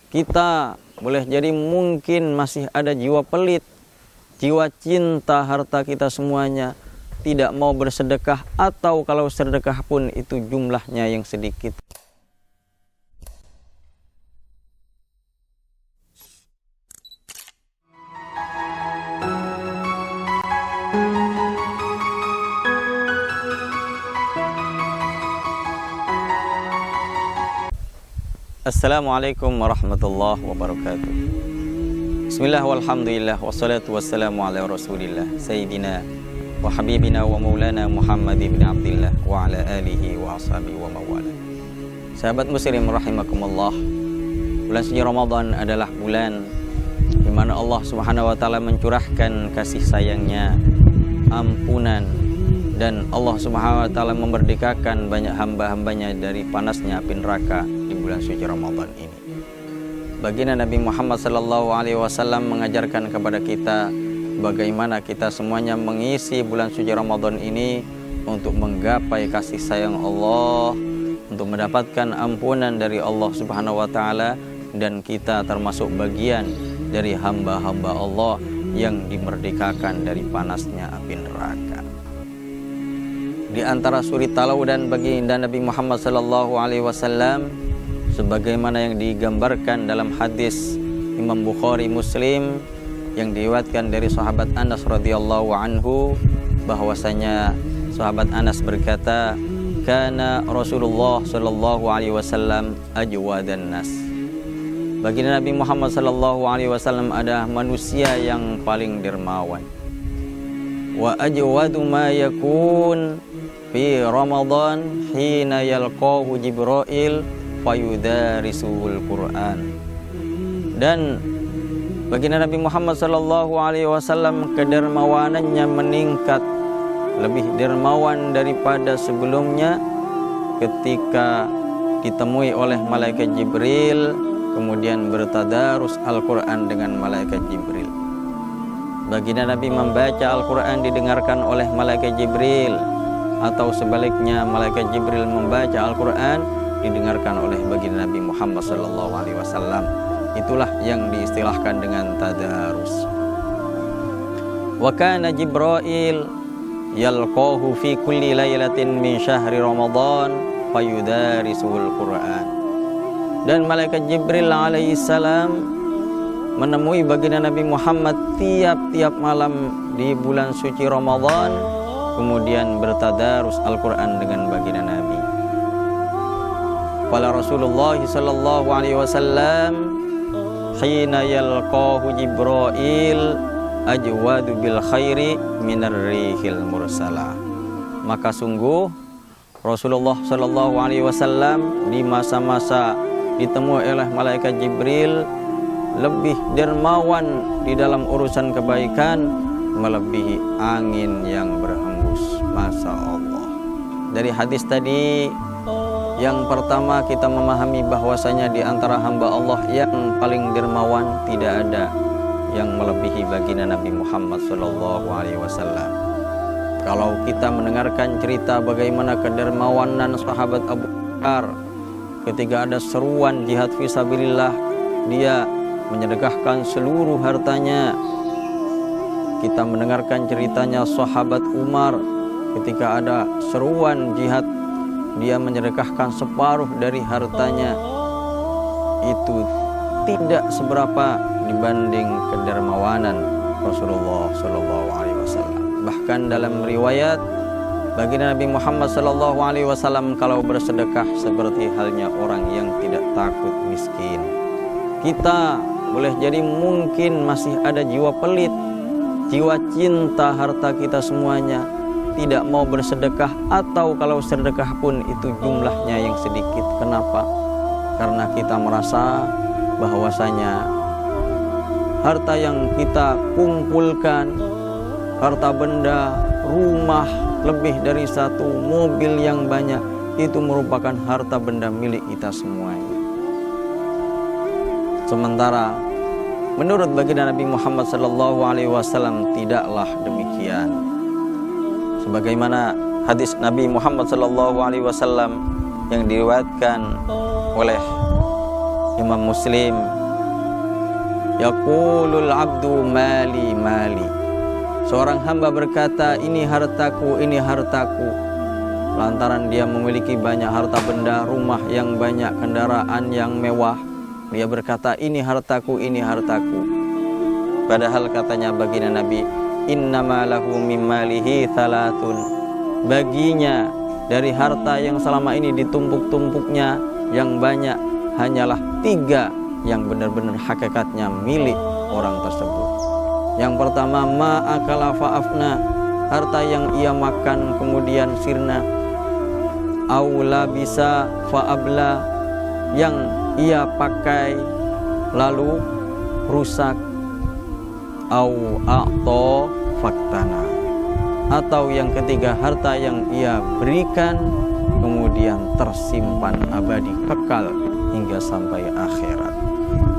Kita boleh jadi mungkin masih ada jiwa pelit, jiwa cinta harta kita semuanya, tidak mau bersedekah, atau kalau sedekah pun itu jumlahnya yang sedikit. Assalamualaikum warahmatullahi wabarakatuh. Bismillah walhamdulillah wassalatu wassalamu ala rasulillah Sayyidina wa habibina wa maulana Muhammad ibn Abdillah wa ala alihi wa ashabihi wa mawala. Sahabat muslim rahimakumullah, bulan suci Ramadan adalah bulan di mana Allah Subhanahu wa taala mencurahkan kasih sayangnya, ampunan, dan Allah Subhanahu wa taala memerdekakan banyak hamba-hambanya dari panasnya api neraka di bulan suci Ramadan ini. Baginda Nabi Muhammad sallallahu alaihi wasallam mengajarkan kepada kita bagaimana kita semuanya mengisi bulan suci Ramadan ini untuk menggapai kasih sayang Allah, untuk mendapatkan ampunan dari Allah Subhanahu wa taala, dan kita termasuk bagian dari hamba-hamba Allah yang dimerdekakan dari panasnya api neraka. Di antara suri tauladan baginda Nabi Muhammad sallallahu alaihi wasallam sebagaimana yang digambarkan dalam hadis Imam Bukhari Muslim yang diriwayatkan dari sahabat Anas radhiyallahu anhu, bahwasanya sahabat Anas berkata, kana Rasulullah sallallahu alaihi wasallam ajwadan nas. Baginda Nabi Muhammad sallallahu alaihi wasallam adalah manusia yang paling dermawan. Wa ajwadu ma yakun fi Ramadan hina yalqahu Jibril fayudarisuhul Quran. Dan baginda Nabi Muhammad sallallahu alaihi wasallam kedermawanannya meningkat, lebih dermawan daripada sebelumnya ketika ditemui oleh malaikat Jibril kemudian bertadarus Al-Quran dengan malaikat Jibril. Baginda Nabi membaca Al-Quran didengarkan oleh malaikat Jibril, atau sebaliknya malaikat Jibril membaca Al-Quran didengarkan oleh baginda Nabi Muhammad sallallahu alaihi wasallam. Itulah yang diistilahkan dengan tadarus. Wa kana Jibril yalqahu fi kulli lailatin min syahri Ramadan fayudarisuhul Quran. Dan malaikat Jibril alaihi salam menemui baginda Nabi Muhammad tiap-tiap malam di bulan suci Ramadan, kemudian bertadarus Al-Quran dengan baginda Nabi. Qala Rasulullah sallallahu alaihi wasallam hina yalqahu Jibril ajwadu bil khairi minar rihil mursalah. Maka sungguh Rasulullah sallallahu alaihi wasallam di masa-masa ditemui oleh malaikat Jibril lebih dermawan di dalam urusan kebaikan melebihi angin yang berhembus. Masya Allah. Dari hadis tadi, yang pertama kita memahami bahwasanya di antara hamba Allah yang paling dermawan tidak ada yang melebihi baginda Nabi Muhammad sallallahu alaihi wasallam. Kalau kita mendengarkan cerita bagaimana kedermawanan sahabat Abu Bakar ketika ada seruan jihad fisabilillah, dia menyedekahkan seluruh hartanya. Kita mendengarkan ceritanya sahabat Umar ketika ada seruan jihad, dia menyedekahkan separuh dari hartanya. Itu tidak seberapa dibanding kedermawanan Rasulullah sallallahu alaihi wasallam. Bahkan dalam riwayat baginda Nabi Muhammad sallallahu alaihi wasallam kalau bersedekah seperti halnya orang yang tidak takut miskin. Kita boleh jadi mungkin masih ada jiwa pelit, jiwa cinta harta kita semuanya, tidak mau bersedekah, atau kalau sedekah pun itu jumlahnya yang sedikit. Kenapa? Karena kita merasa bahwasanya harta yang kita kumpulkan, harta benda, rumah lebih dari satu, mobil yang banyak, itu merupakan harta benda milik kita semuanya. Sementara menurut baginda Nabi Muhammad sallallahu alaihi wasallam tidaklah demikian. Sebagaimana hadis Nabi Muhammad sallallahu alaihi wasallam yang diriwayatkan oleh Imam Muslim Yaqulul abdu mali mali. Seorang hamba berkata, ini hartaku, ini hartaku. Lantaran dia memiliki banyak harta benda, rumah yang banyak, kendaraan yang mewah, dia berkata, ini hartaku, ini hartaku. Padahal katanya baginda Nabi, innama lahu mim malihi thalatun. Baginya dari harta yang selama ini ditumpuk-tumpuknya yang banyak, hanyalah 3 yang benar-benar hakikatnya milik orang tersebut. Yang pertama, ma'akala fa'afna, harta yang ia makan kemudian sirna. Aula bisa fa'abla, yang ia pakai lalu rusak. Au a'to faktana, atau yang ketiga, harta yang ia berikan kemudian tersimpan abadi kekal hingga sampai akhirat.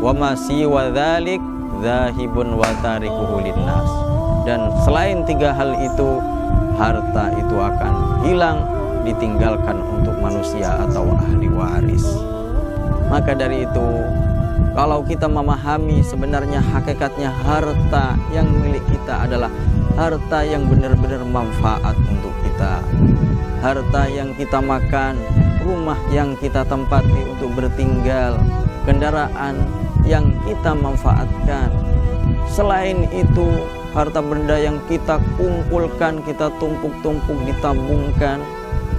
Wa ma siwa dzalik dzahibun wa tarikuhu linnas. Dan selain 3 hal itu, harta itu akan hilang, ditinggalkan untuk manusia atau ahli waris. Maka dari itu, kalau kita memahami sebenarnya hakikatnya harta yang milik kita adalah harta yang benar-benar manfaat untuk kita. Harta yang kita makan, rumah yang kita tempati untuk bertinggal, kendaraan yang kita manfaatkan. Selain itu, harta benda yang kita kumpulkan, kita tumpuk-tumpuk, ditabungkan.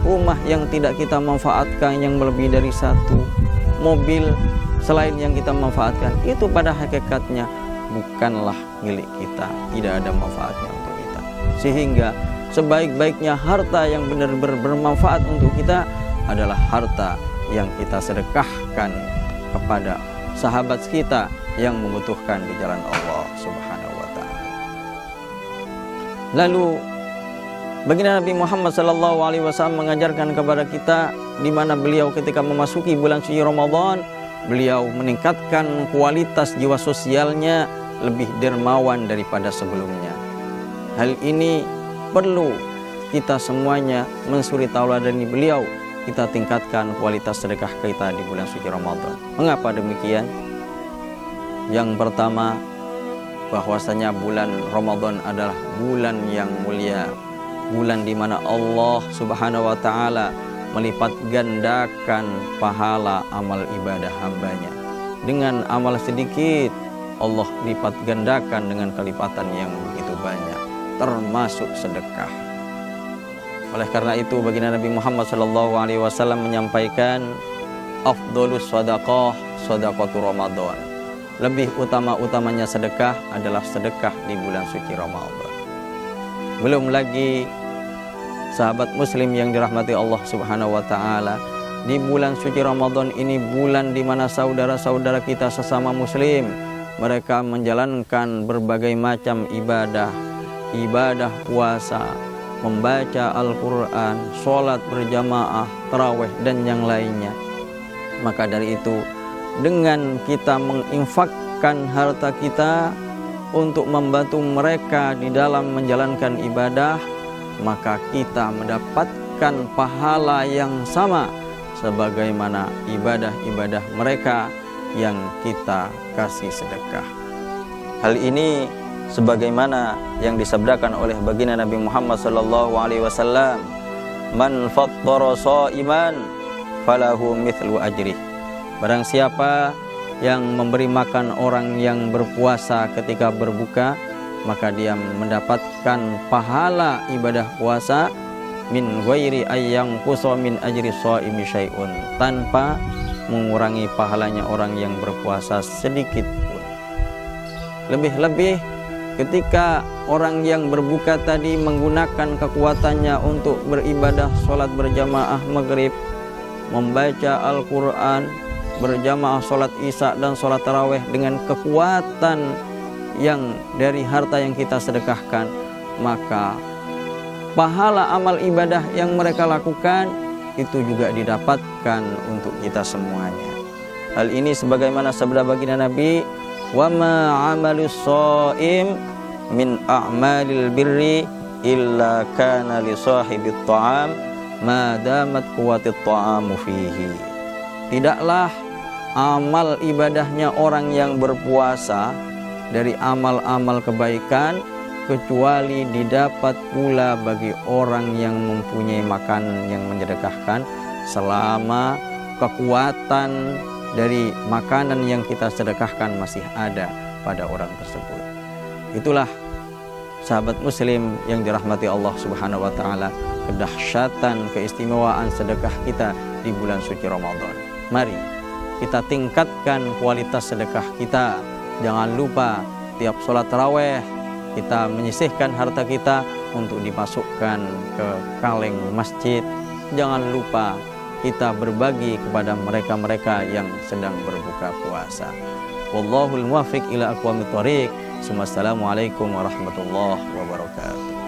Rumah yang tidak kita manfaatkan yang lebih dari 1, mobil selain yang kita manfaatkan, itu pada hakikatnya bukanlah milik kita, tidak ada manfaatnya untuk kita. Sehingga sebaik-baiknya harta yang benar-benar bermanfaat untuk kita adalah harta yang kita sedekahkan kepada sahabat kita yang membutuhkan di jalan Allah Subhanahu wa ta'ala. Lalu baginda Nabi Muhammad SAW mengajarkan kepada kita, di mana beliau ketika memasuki bulan suci Ramadan, beliau meningkatkan kualitas jiwa sosialnya lebih dermawan daripada sebelumnya. Hal ini perlu kita semuanya mensuri tauladani beliau. Kita tingkatkan kualitas sedekah kita di bulan suci Ramadan. Mengapa demikian? Yang pertama, bahwasanya bulan Ramadan adalah bulan yang mulia, bulan di mana Allah Subhanahu wa ta'ala melipat gandakan pahala amal ibadah hambanya. Dengan amal sedikit, Allah lipat gandakan dengan kelipatan yang begitu banyak, termasuk sedekah. Oleh karena itu, baginda Nabi Muhammad SAW menyampaikan, afdolus sadaqah sadaqatu Ramadan. Lebih utama-utamanya sedekah adalah sedekah di bulan suci Ramadan. Belum lagi sahabat muslim yang dirahmati Allah Subhanahu wa ta'ala, di bulan suci Ramadan ini bulan di mana saudara-saudara kita sesama muslim, mereka menjalankan berbagai macam ibadah puasa, membaca Al-Quran, sholat berjamaah, tarawih, dan yang lainnya. Maka dari itu, dengan kita menginfakkan harta kita untuk membantu mereka di dalam menjalankan ibadah, maka kita mendapatkan pahala yang sama sebagaimana ibadah-ibadah mereka yang kita kasih sedekah. Hal ini sebagaimana yang disabdakan oleh baginda Nabi Muhammad SAW, man fattara sha'iman falahu mithlu ajrih. Barang siapa yang memberi makan orang yang berpuasa ketika berbuka, maka dia mendapatkan pahala ibadah puasa min ghairi ayyang qusa min ajri shaimi syai'un, tanpa mengurangi pahalanya orang yang berpuasa sedikit pun. Lebih-lebih ketika orang yang berbuka tadi menggunakan kekuatannya untuk beribadah, sholat berjamaah maghrib, membaca Al-Quran, berjamaah sholat isya dan sholat tarawih dengan kekuatan yang dari harta yang kita sedekahkan, maka pahala amal ibadah yang mereka lakukan itu juga didapatkan untuk kita semuanya. Hal ini sebagaimana sabda baginda Nabi, wa ma amalus shaim min a'malil birri illa kana li sahibit ta'am ma damat quwwatit ta'amu fihi. Tidaklah amal ibadahnya orang yang berpuasa dari amal-amal kebaikan kecuali didapat pula bagi orang yang mempunyai makanan yang menyedekahkan selama kekuatan dari makanan yang kita sedekahkan masih ada pada orang tersebut. Itulah sahabat muslim yang dirahmati Allah Subhanahu wa taala, kedahsyatan keistimewaan sedekah kita di bulan suci Ramadan. Mari kita tingkatkan kualitas sedekah kita. Jangan lupa tiap sholat tarawih kita menyisihkan harta kita untuk dimasukkan ke kaleng masjid. Jangan lupa kita berbagi kepada mereka-mereka yang sedang berbuka puasa. Wallahul muwaffiq ila aqwamit thoriq. Wassalamualaikum warahmatullahi wabarakatuh.